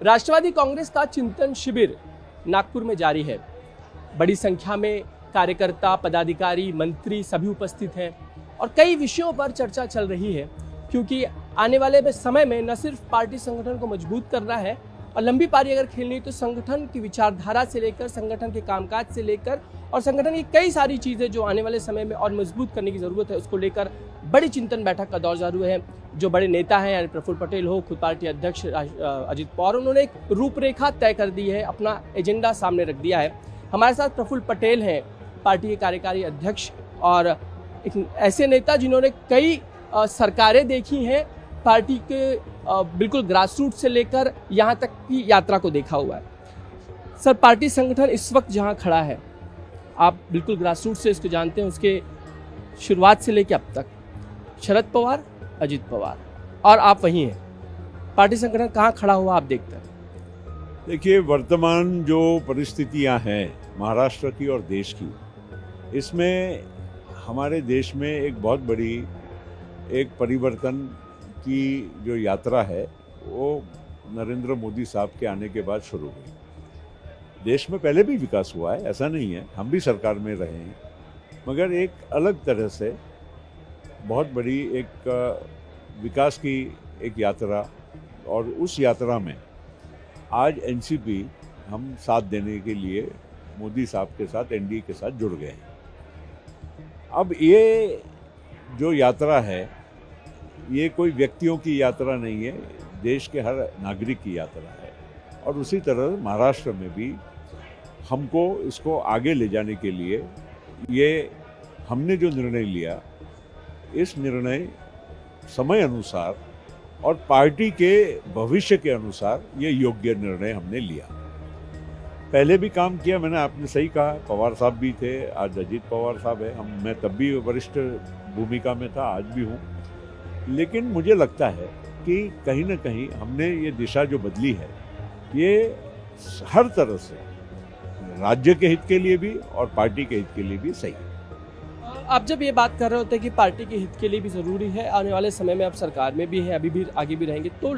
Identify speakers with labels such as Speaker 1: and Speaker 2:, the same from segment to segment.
Speaker 1: राष्ट्रवादी कांग्रेस का चिंतन शिविर नागपुर में जारी है। बड़ी संख्या में कार्यकर्ता, पदाधिकारी, मंत्री सभी उपस्थित हैं और कई विषयों पर चर्चा चल रही है, क्योंकि आने वाले समय में न सिर्फ पार्टी संगठन को मजबूत करना है और लंबी पारी अगर खेलनी है तो संगठन की विचारधारा से लेकर, संगठन के कामकाज से लेकर और संगठन की कई सारी चीज़ें जो आने वाले समय में और मजबूत करने की ज़रूरत है, उसको लेकर बड़ी चिंतन बैठक का दौर जारी है। जो बड़े नेता हैं, यानी प्रफुल्ल पटेल हो, खुद पार्टी अध्यक्ष अजित पवार, उन्होंने एक रूपरेखा तय कर दी है, अपना एजेंडा सामने रख दिया है। हमारे साथ प्रफुल्ल पटेल हैं, पार्टी के कार्यकारी अध्यक्ष और एक ऐसे नेता जिन्होंने कई सरकारें देखी हैं, पार्टी के बिल्कुल ग्रासरूट से लेकर यहाँ तक की यात्रा को देखा हुआ है। सर, पार्टी संगठन इस वक्त जहाँ खड़ा है, आप बिल्कुल ग्रासरूट से इसको जानते हैं, उसके शुरुआत से लेकर अब तक शरद पवार, अजित पवार और आप वहीं हैं। पार्टी संगठन कहाँ खड़ा हुआ आप देखते हैं?
Speaker 2: देखिए, वर्तमान जो परिस्थितियां हैं महाराष्ट्र की और देश की, इसमें हमारे देश में एक बहुत बड़ी एक परिवर्तन की जो यात्रा है वो नरेंद्र मोदी साहब के आने के बाद शुरू हुई। देश में पहले भी विकास हुआ है, ऐसा नहीं है, हम भी सरकार में रहे हैं, मगर एक अलग तरह से बहुत बड़ी एक विकास की एक यात्रा, और उस यात्रा में आज एनसीपी हम साथ देने के लिए मोदी साहब के साथ, एनडीए के साथ जुड़ गए हैं। अब ये जो यात्रा है, ये कोई व्यक्तियों की यात्रा नहीं है, देश के हर नागरिक की यात्रा है। और उसी तरह महाराष्ट्र में भी हमको इसको आगे ले जाने के लिए ये हमने जो निर्णय लिया, इस निर्णय समय अनुसार और पार्टी के भविष्य के अनुसार ये योग्य निर्णय हमने लिया। पहले भी काम किया मैंने, आपने सही कहा, पवार साहब भी थे, आज अजित पवार साहब है, मैं तब भी वरिष्ठ भूमिका में था, आज भी हूँ। लेकिन मुझे लगता है कि कहीं ना कहीं हमने ये दिशा जो बदली है, ये हर तरह से राज्य के हित के लिए भी और पार्टी के हित के लिए भी सही है।
Speaker 1: आप जब ये बात कर रहे होते हैं कि पार्टी के हित के लिए भी ज़रूरी है, आने वाले समय में आप सरकार में भी हैं, अभी भी आगे भी रहेंगे, तो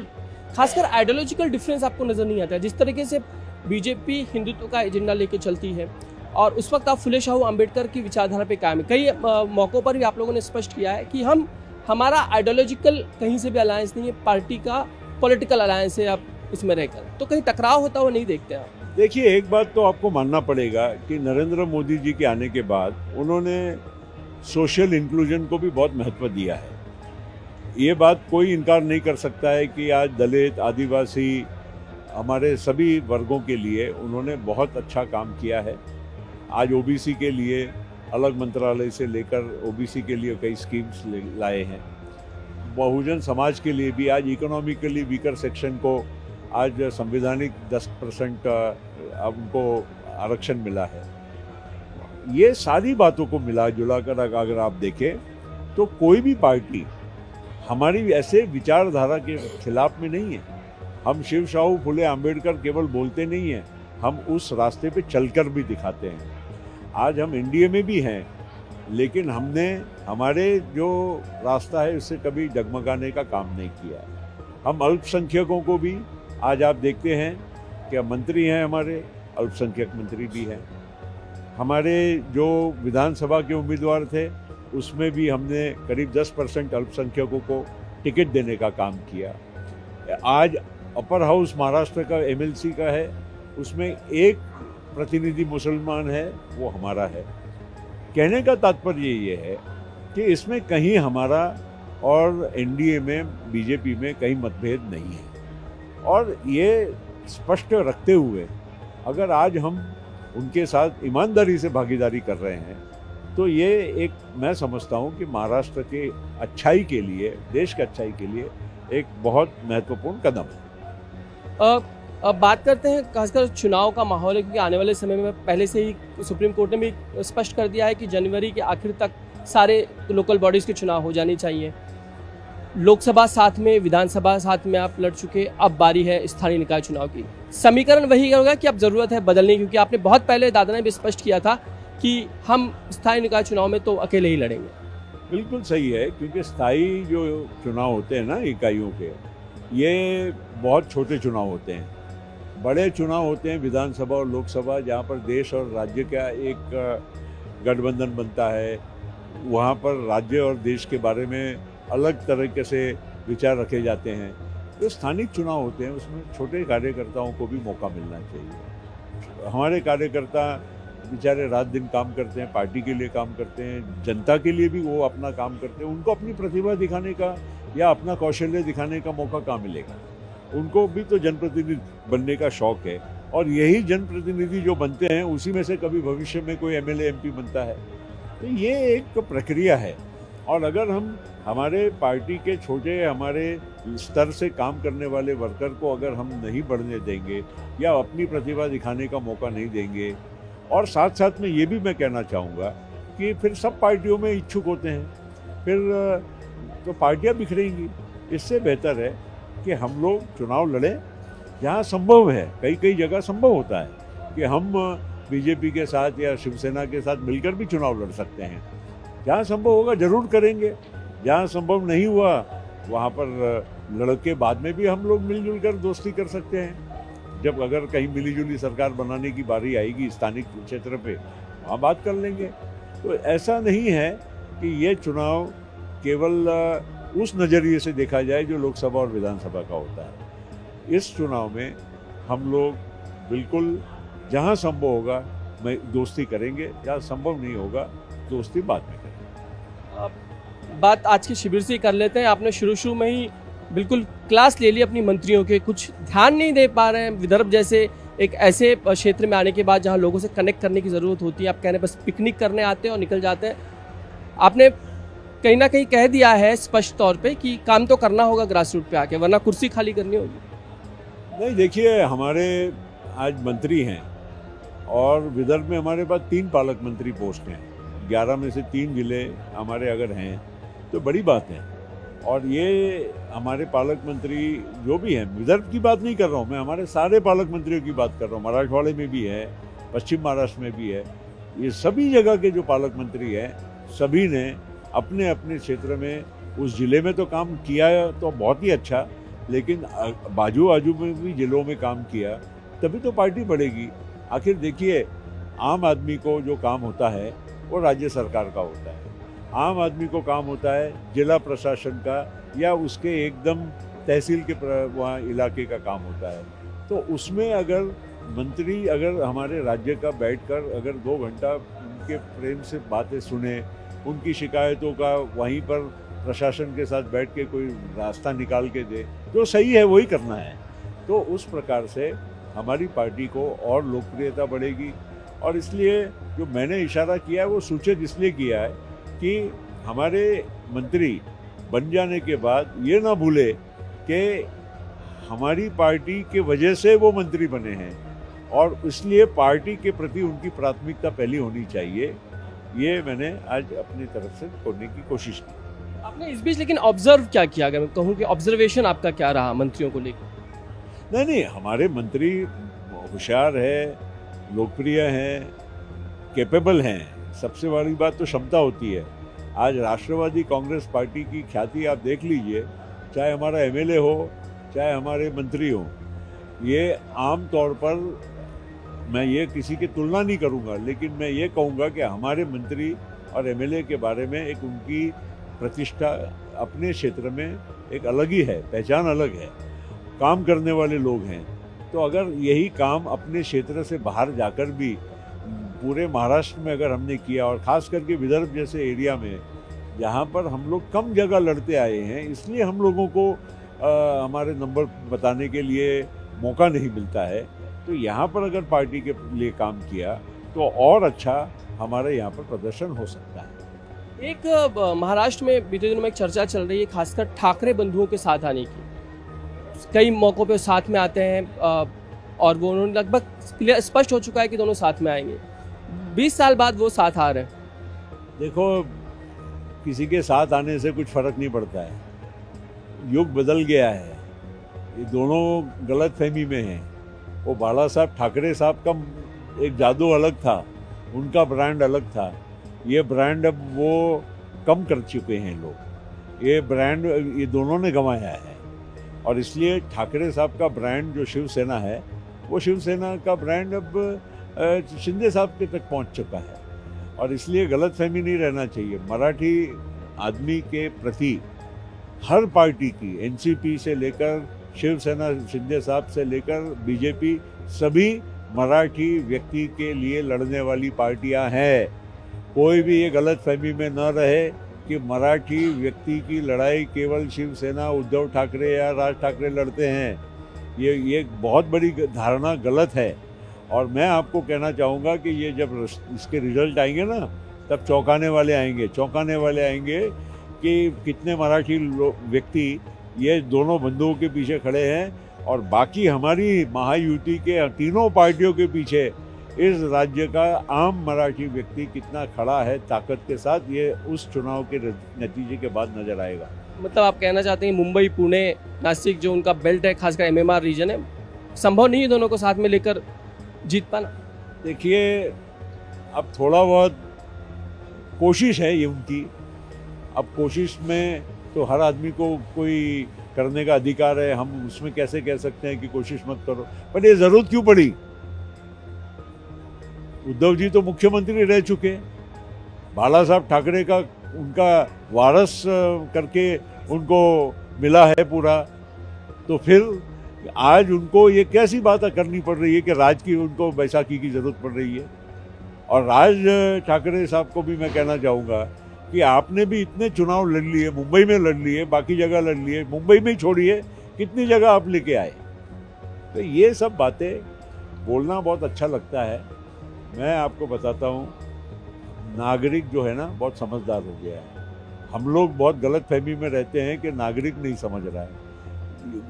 Speaker 1: खासकर आइडियोलॉजिकल डिफरेंस आपको नज़र नहीं आता है? जिस तरीके से बीजेपी हिंदुत्व का एजेंडा लेके चलती है और उस वक्त आप फुले शाहू अम्बेडकर की विचारधारा पे कायम है। कई मौक़ों पर भी आप लोगों ने स्पष्ट किया है कि हमारा आइडियोलॉजिकल कहीं से भी अलायंस नहीं है, पार्टी का पॉलिटिकल अलायंस है, आप इसमें रहकर तो कहीं टकराव होता हुआ नहीं देखते आप?
Speaker 2: देखिए, एक बात तो आपको मानना पड़ेगा कि नरेंद्र मोदी जी के आने के बाद उन्होंने सोशल इंक्लूजन को भी बहुत महत्व दिया है। ये बात कोई इनकार नहीं कर सकता है कि आज दलित, आदिवासी, हमारे सभी वर्गों के लिए उन्होंने बहुत अच्छा काम किया है। आज ओबीसी के लिए अलग मंत्रालय से लेकर ओबीसी के लिए कई स्कीम्स लाए हैं। बहुजन समाज के लिए भी आज इकोनॉमिकली वीकर सेक्शन को आज संवैधानिक 10% उनको आरक्षण मिला है। ये सारी बातों को मिला जुला कर अगर आप देखें तो कोई भी पार्टी हमारी ऐसे विचारधारा के खिलाफ में नहीं है। हम शिव शाहू फुले अम्बेडकर केवल बोलते नहीं हैं, हम उस रास्ते पे चलकर भी दिखाते हैं। आज हम एनडीए में भी हैं, लेकिन हमने हमारे जो रास्ता है उससे कभी डगमगाने का काम नहीं किया। हम अल्पसंख्यकों को भी आज आप देखते हैं कि मंत्री हैं, हमारे अल्पसंख्यक मंत्री भी हैं। हमारे जो विधानसभा के उम्मीदवार थे उसमें भी हमने करीब 10% अल्पसंख्यकों को टिकट देने का काम किया। आज अपर हाउस महाराष्ट्र का एमएलसी का है, उसमें एक प्रतिनिधि मुसलमान है, वो हमारा है। कहने का तात्पर्य ये है कि इसमें कहीं हमारा और एनडीए में, बीजेपी में कहीं मतभेद नहीं है। और ये स्पष्ट रखते हुए अगर आज हम उनके साथ ईमानदारी से भागीदारी कर रहे हैं तो ये एक, मैं समझता हूँ कि महाराष्ट्र के अच्छाई के लिए, देश के अच्छाई के लिए एक बहुत महत्वपूर्ण कदम है।
Speaker 1: अब बात करते हैं खासकर चुनाव का माहौल है, क्योंकि आने वाले समय में पहले से ही सुप्रीम कोर्ट ने भी स्पष्ट कर दिया है कि जनवरी के आखिर तक सारे लोकल बॉडीज़ के चुनाव हो जाने चाहिए। लोकसभा साथ में, विधानसभा साथ में आप लड़ चुके, अब बारी है स्थानीय निकाय चुनाव की। समीकरण वही होगा कि अब ज़रूरत है बदलने, क्योंकि आपने बहुत पहले दादा ने भी स्पष्ट किया था कि हम स्थानीय निकाय चुनाव में तो अकेले ही लड़ेंगे।
Speaker 2: बिल्कुल सही है, क्योंकि स्थायी जो चुनाव होते हैं ना इकाइयों के, ये बहुत छोटे चुनाव होते हैं। बड़े चुनाव होते हैं विधानसभा और लोकसभा, जहाँ पर देश और राज्य का एक गठबंधन बनता है। वहाँ पर राज्य और देश के बारे में अलग तरीके से विचार रखे जाते हैं। जो स्थानिक चुनाव होते हैं उसमें छोटे कार्यकर्ताओं को भी मौका मिलना चाहिए। हमारे कार्यकर्ता बेचारे रात दिन काम करते हैं, पार्टी के लिए काम करते हैं, जनता के लिए भी वो अपना काम करते हैं। उनको अपनी प्रतिभा दिखाने का या अपना कौशल्य दिखाने का मौका कहाँ मिलेगा? उनको भी तो जनप्रतिनिधि बनने का शौक है, और यही जनप्रतिनिधि जो बनते हैं उसी में से कभी भविष्य में कोई एमएलए एमपी बनता है। तो ये एक प्रक्रिया है, और अगर हम हमारे पार्टी के छोटे हमारे स्तर से काम करने वाले वर्कर को अगर हम नहीं बढ़ने देंगे या अपनी प्रतिभा दिखाने का मौका नहीं देंगे, और साथ साथ में ये भी मैं कहना चाहूँगा कि फिर सब पार्टियों में इच्छुक होते हैं, फिर तो पार्टियाँ बिखरेंगी। इससे बेहतर है कि हम लोग चुनाव लड़ें जहाँ संभव है। कई कई जगह संभव होता है कि हम बीजेपी के साथ या शिवसेना के साथ मिलकर भी चुनाव लड़ सकते हैं। जहाँ संभव होगा जरूर करेंगे, जहाँ संभव नहीं हुआ वहाँ पर लड़ के बाद में भी हम लोग मिलजुल कर दोस्ती कर सकते हैं। जब अगर कहीं मिलीजुली सरकार बनाने की बारी आएगी स्थानिक क्षेत्र पे, वहाँ बात कर लेंगे। तो ऐसा नहीं है कि ये चुनाव केवल उस नज़रिए से देखा जाए जो लोकसभा और विधानसभा का होता है। इस चुनाव में हम लोग बिल्कुल जहाँ संभव होगा मैं दोस्ती करेंगे, जहाँ संभव नहीं होगा दोस्ती बाद में करेंगे।
Speaker 1: बात आज के शिविर से कर लेते हैं। आपने शुरू में ही बिल्कुल क्लास ले ली अपनी मंत्रियों के, कुछ ध्यान नहीं दे पा रहे हैं। विदर्भ जैसे एक ऐसे क्षेत्र में आने के बाद जहाँ लोगों से कनेक्ट करने की ज़रूरत होती है, आप कहने बस पिकनिक करने आते हैं और निकल जाते हैं। आपने कहीं ना कहीं कह दिया है स्पष्ट तौर पे कि काम तो करना होगा ग्रास रूट पे आके, वरना कुर्सी खाली करनी होगी।
Speaker 2: नहीं, देखिए हमारे आज मंत्री हैं और विदर्भ में हमारे पास 3 पालक मंत्री पोस्ट हैं। 11 में से 3 जिले हमारे अगर हैं तो बड़ी बात है। और ये हमारे पालक मंत्री जो भी हैं, विदर्भ की बात नहीं कर रहा हूँ मैं, हमारे सारे पालक मंत्रियों की बात कर रहा हूँ। मराठवाड़े में भी है, पश्चिम महाराष्ट्र में भी है, ये सभी जगह के जो पालक मंत्री हैं सभी ने अपने अपने क्षेत्र में उस जिले में तो काम किया तो बहुत ही अच्छा, लेकिन बाजू आजू में भी जिलों में काम किया, तभी तो पार्टी बढ़ेगी। आखिर देखिए, आम आदमी को जो काम होता है वो राज्य सरकार का होता है, आम आदमी को काम होता है जिला प्रशासन का या उसके एकदम तहसील के वहाँ इलाके का काम होता है। तो उसमें अगर मंत्री अगर हमारे राज्य का बैठकर अगर 2 घंटा उनके प्रेम से बातें सुने, उनकी शिकायतों का वहीं पर प्रशासन के साथ बैठ के कोई रास्ता निकाल के दे, जो सही है वही करना है। तो उस प्रकार से हमारी पार्टी को और लोकप्रियता बढ़ेगी। और इसलिए जो मैंने इशारा किया है वो सूचित इसलिए किया है कि हमारे मंत्री बन जाने के बाद ये ना भूले कि हमारी पार्टी के वजह से वो मंत्री बने हैं, और इसलिए पार्टी के प्रति उनकी प्राथमिकता पहली होनी चाहिए। ये मैंने आज अपनी तरफ से करने की कोशिश की।
Speaker 1: आपने इस बीच लेकिन ऑब्जर्व क्या किया? अगर मैं कहूँ कि ऑब्जर्वेशन आपका क्या रहा मंत्रियों को लेकर?
Speaker 2: नहीं, हमारे मंत्री होशियार है, लोकप्रिय हैं, कैपेबल हैं। सबसे बड़ी बात तो क्षमता होती है। आज राष्ट्रवादी कांग्रेस पार्टी की ख्याति आप देख लीजिए, चाहे हमारा एमएलए हो चाहे हमारे मंत्री हो, ये आम तौर पर मैं ये किसी की तुलना नहीं करूंगा, लेकिन मैं ये कहूंगा कि हमारे मंत्री और एमएलए के बारे में एक उनकी प्रतिष्ठा अपने क्षेत्र में एक अलग ही है, पहचान अलग है, काम करने वाले लोग हैं। तो अगर यही काम अपने क्षेत्र से बाहर जाकर भी पूरे महाराष्ट्र में अगर हमने किया, और ख़ास करके विदर्भ जैसे एरिया में जहाँ पर हम लोग कम जगह लड़ते आए हैं, इसलिए हम लोगों को हमारे नंबर बताने के लिए मौका नहीं मिलता है। तो यहाँ पर अगर पार्टी के लिए काम किया तो और अच्छा हमारे यहाँ पर प्रदर्शन हो सकता है।
Speaker 1: एक महाराष्ट्र में बीते दिनों में एक चर्चा चल रही है, खासकर ठाकरे बंधुओं के साथ आने की। कई मौक़ों पे साथ में आते हैं और वो उन्होंने लगभग स्पष्ट हो चुका है कि दोनों साथ में आएंगे। 20 साल बाद वो साथ आ रहे हैं।
Speaker 2: देखो, किसी के साथ आने से कुछ फर्क नहीं पड़ता है, युग बदल गया है, ये दोनों गलत फहमी में हैं। वो बाला साहब ठाकरे साहब का एक जादू अलग था, उनका ब्रांड अलग था। ये ब्रांड अब वो कम कर चुके हैं लोग, ये ब्रांड ये दोनों ने गंवाया है। और इसलिए ठाकरे साहब का ब्रांड जो शिवसेना है वो शिवसेना का ब्रांड अब शिंदे साहब के तक पहुंच चुका है। और इसलिए गलतफहमी नहीं रहना चाहिए। मराठी आदमी के प्रति हर पार्टी की, एनसीपी से लेकर शिवसेना शिंदे साहब से लेकर बीजेपी, सभी मराठी व्यक्ति के लिए लड़ने वाली पार्टियां हैं। कोई भी ये गलतफहमी में न रहे कि मराठी व्यक्ति की लड़ाई केवल शिवसेना, उद्धव ठाकरे या राज ठाकरे लड़ते हैं। ये बहुत बड़ी धारणा गलत है। और मैं आपको कहना चाहूँगा कि ये जब इसके रिजल्ट आएंगे ना, तब चौंकाने वाले आएंगे कि कितने मराठी व्यक्ति ये दोनों बंधुओं के पीछे खड़े हैं और बाकी हमारी महायुति के तीनों पार्टियों के पीछे इस राज्य का आम मराठी व्यक्ति कितना खड़ा है ताकत के साथ, ये उस चुनाव के नतीजे के बाद नजर आएगा।
Speaker 1: मतलब आप कहना चाहते हैं मुंबई, पुणे, नासिक जो उनका बेल्ट है, खासकर एमएमआर रीजन है, संभव नहीं है दोनों को साथ में लेकर जीत पाना?
Speaker 2: देखिए, अब थोड़ा बहुत कोशिश है ये उनकी। अब कोशिश में तो हर आदमी को कोई करने का अधिकार है, हम उसमें कैसे कह सकते हैं कि कोशिश मत करो। पर ये जरूरत क्यों पड़ी? उद्धव जी तो मुख्यमंत्री रह चुके, बाला साहब ठाकरे का उनका वारस करके उनको मिला है पूरा, तो फिर आज उनको ये कैसी बात करनी पड़ रही है कि राज की उनको बैसाखी की जरूरत पड़ रही है। और राज ठाकरे साहब को भी मैं कहना चाहूँगा कि आपने भी इतने चुनाव लड़ लिए, मुंबई में लड़ लिए, बाकी जगह लड़ लिए, मुंबई में ही छोड़िए, कितनी जगह आप लेके आए। तो ये सब बातें बोलना बहुत अच्छा लगता है। मैं आपको बताता हूँ, नागरिक जो है ना बहुत समझदार हो गया है। हम लोग बहुत गलत फहमी में रहते हैं कि नागरिक नहीं समझ रहा है।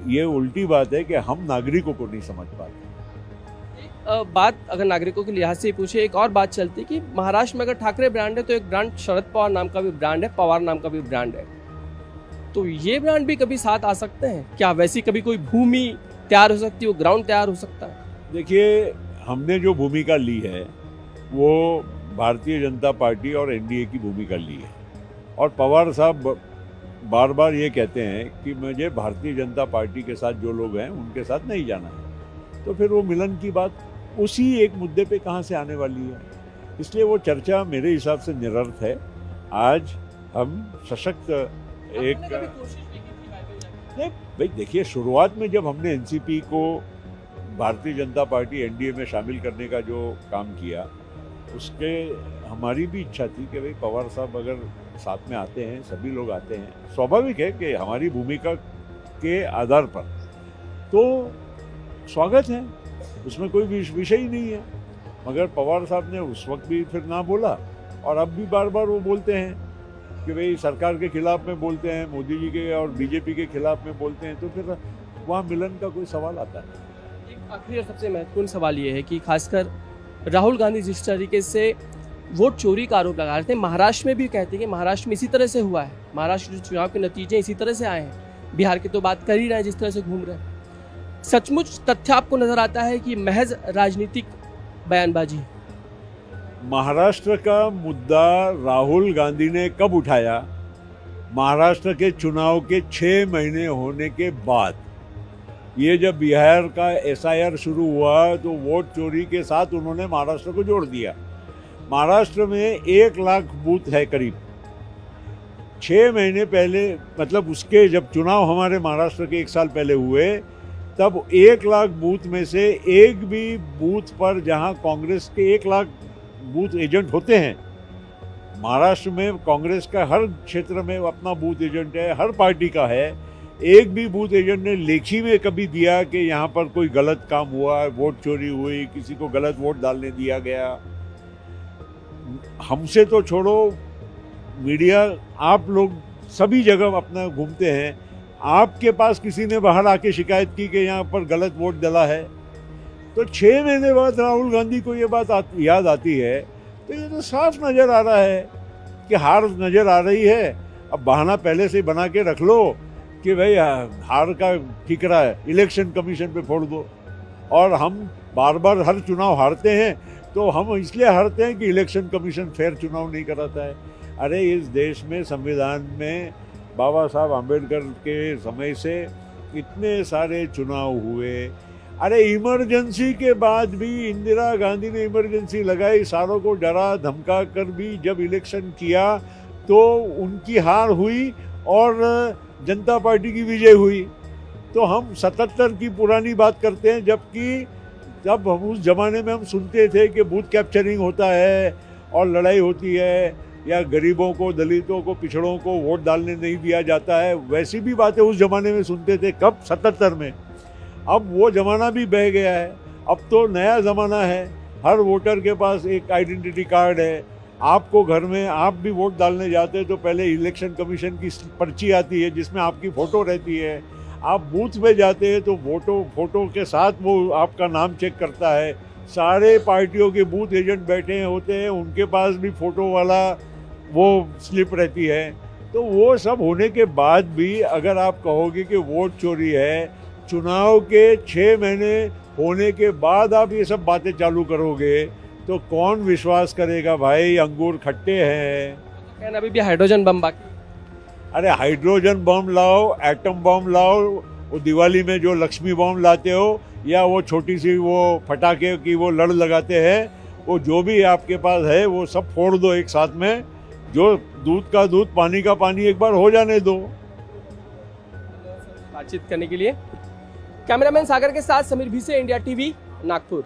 Speaker 2: ये उल्टी बात है कि हम नागरिकों को नहीं समझ पाते।
Speaker 1: बात अगर नागरिकों के लिहाज से पूछे, एक और बात चलती है कि महाराष्ट्र में अगर ठाकरे ब्रांड है तो एक ब्रांड शरद पवार नाम का भी ब्रांड है, पवार नाम का भी ब्रांड है। तो ये ब्रांड भी कभी साथ आ सकते हैं क्या? वैसी कभी कोई भूमि तैयार हो सकती है, वो ग्राउंड तैयार हो सकता है?
Speaker 2: देखिए, हमने जो भूमिका ली है वो भारतीय जनता पार्टी और एनडीए की भूमिका ली है। और पवार साहब बार बार ये कहते हैं कि मुझे भारतीय जनता पार्टी के साथ जो लोग हैं उनके साथ नहीं जाना है। तो फिर वो मिलन की बात उसी एक मुद्दे पे कहाँ से आने वाली है? इसलिए वो चर्चा मेरे हिसाब से निरर्थ है। आज हम सशक्त एक नहीं भाई, देखिए, शुरुआत में जब हमने एनसीपी को भारतीय जनता पार्टी एनडीए में शामिल करने का जो काम किया, उसके हमारी भी इच्छा थी कि भाई पवार साहब अगर साथ में आते हैं, सभी लोग आते हैं, स्वाभाविक है कि हमारी भूमिका के आधार पर तो स्वागत है, उसमें कोई विषय ही नहीं है। मगर पवार साहब ने उस वक्त भी फिर ना बोला और अब भी बार बार वो बोलते हैं कि भाई सरकार के खिलाफ में बोलते हैं, मोदी जी के और बीजेपी के खिलाफ में बोलते हैं, तो फिर वहाँ मिलन का कोई सवाल आता है।
Speaker 1: एक आखिरी और सबसे महत्वपूर्ण सवाल ये है कि खासकर राहुल गांधी जिस तरीके से वोट चोरी का आरोप लगा रहे थे, महाराष्ट्र में भी कहते हैं कि महाराष्ट्र में इसी तरह से हुआ है, महाराष्ट्र चुनाव के नतीजे इसी तरह से आए हैं, बिहार की तो बात कर ही रहे हैं जिस तरह से घूम रहे हैं। सचमुच तथ्य आपको नजर आता है कि महज राजनीतिक बयानबाजी?
Speaker 2: महाराष्ट्र का मुद्दा राहुल गांधी ने कब उठाया? महाराष्ट्र के चुनाव के 6 महीने होने के बाद। ये जब बिहार का एसआईआर शुरू हुआ तो वोट चोरी के साथ उन्होंने महाराष्ट्र को जोड़ दिया। महाराष्ट्र में 1 लाख बूथ है करीब। 6 महीने पहले, मतलब उसके जब चुनाव हमारे महाराष्ट्र के 1 साल पहले हुए, तब 1 लाख बूथ में से एक भी बूथ पर, जहां कांग्रेस के 1 लाख बूथ एजेंट होते हैं, महाराष्ट्र में कांग्रेस का हर क्षेत्र में अपना बूथ एजेंट है, हर पार्टी का है, एक भी बूथ एजेंट ने लेखी में कभी दिया कि यहाँ पर कोई गलत काम हुआ, वोट चोरी हुई, किसी को गलत वोट डालने दिया गया। हमसे तो छोड़ो, मीडिया, आप लोग सभी जगह अपना घूमते हैं, आपके पास किसी ने बाहर आके शिकायत की कि यहाँ पर गलत वोट डला है? तो 6 महीने बाद राहुल गांधी को ये बात याद आती है, तो ये तो साफ नजर आ रहा है कि हार नजर आ रही है। अब बहाना पहले से बना के रख लो कि भाई हार का ठिकरा है, इलेक्शन कमीशन पे फोड़ दो। और हम बार बार हर चुनाव हारते हैं, तो हम इसलिए हारते हैं कि इलेक्शन कमीशन फेयर चुनाव नहीं कराता है। अरे इस देश में संविधान में बाबा साहब आम्बेडकर के समय से इतने सारे चुनाव हुए, अरे इमरजेंसी के बाद भी इंदिरा गांधी ने इमरजेंसी लगाई, सारों को डरा धमका कर भी जब इलेक्शन किया तो उनकी हार हुई और जनता पार्टी की विजय हुई। तो हम 77 की पुरानी बात करते हैं, जबकि जब हम उस जमाने में हम सुनते थे कि बूथ कैप्चरिंग होता है और लड़ाई होती है, या गरीबों को, दलितों को, पिछड़ों को वोट डालने नहीं दिया जाता है, वैसी भी बातें उस जमाने में सुनते थे। कब? 77 में। अब वो ज़माना भी बह गया है, अब तो नया ज़माना है। हर वोटर के पास एक आइडेंटिटी कार्ड है। आपको घर में आप भी वोट डालने जाते हैं तो पहले इलेक्शन कमीशन की पर्ची आती है जिसमें आपकी फ़ोटो रहती है। आप बूथ में जाते हैं तो फोटो के साथ वो आपका नाम चेक करता है। सारे पार्टियों के बूथ एजेंट बैठे होते हैं, उनके पास भी फ़ोटो वाला वो स्लिप रहती है। तो वो सब होने के बाद भी अगर आप कहोगे कि वोट चोरी है, चुनाव के 6 महीने होने के बाद आप ये सब बातें चालू करोगे तो कौन विश्वास करेगा भाई? अंगूर खट्टे हैं।
Speaker 1: अभी भी हाइड्रोजन बम बाकी।
Speaker 2: अरे हाइड्रोजन बम लाओ, एटम बम लाओ, वो दिवाली में जो लक्ष्मी बम लाते हो, या वो छोटी सी वो फटाके की वो लड़ लगाते हैं, वो जो भी आपके पास है वो सब फोड़ दो एक साथ में। जो दूध का दूध, पानी का पानी एक बार हो जाने दो।
Speaker 1: बातचीत करने के लिए कैमरामैन सागर के साथ समीर भीसे, इंडिया टीवी, नागपुर।